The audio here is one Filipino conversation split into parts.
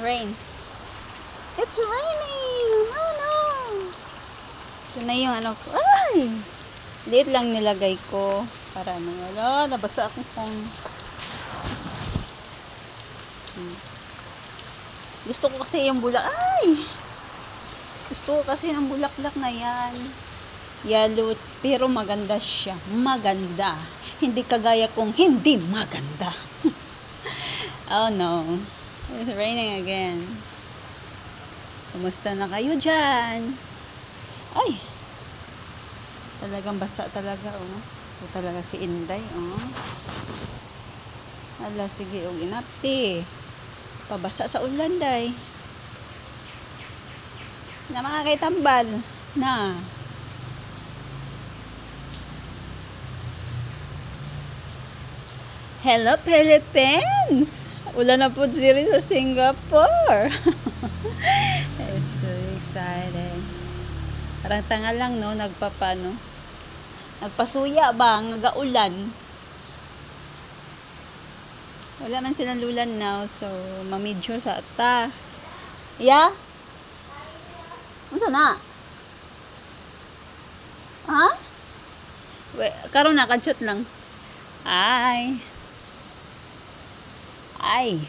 Rain. It's raining! Oh no! Ito na yung ano ko. Ay! Liit lang nilagay ko. Para ano. Wala, nabasa akong phone. Gusto ko kasi yung bulak. Ay! Gusto ko kasi ng bulaklak na yan. Yellow. Pero maganda siya. Maganda. Hindi kagaya kong hindi maganda. Oh no. It's raining again. Kumusta na kayo dyan? Ay! Talagang basa talaga, oh. Ito talaga si Inday, oh. Ala, sige, oh, inapti. Pabasa sa ulan, day. Na makakitambal. Na. Hello, Philippines! Ulan na po siri sa Singapore. It's so exciting. Parang tanga lang, no? Nagpapano? Nagpasuya ba? Nagaulan. Wala man silang lulan now. So, mamidyo sa ata. Yeah? Ano na? Ha? Karon na, kadshot lang. Ay. Ay.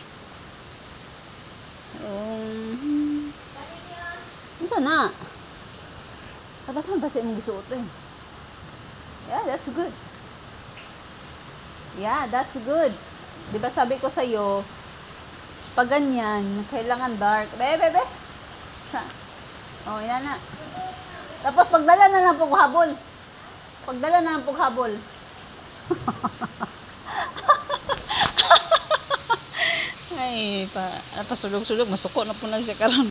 Ano na? Katakan ba sa imong gisuot eh? Yeah, that's good. Yeah, that's good. Diba sabi ko sa'yo, pag ganyan, kailangan dark. Bebe. Oh, yan na. Tapos pagdala na ng paghabol. Pagdala na ng paghabol. Ay, pasulog-sulog, masuko na po na siya karon.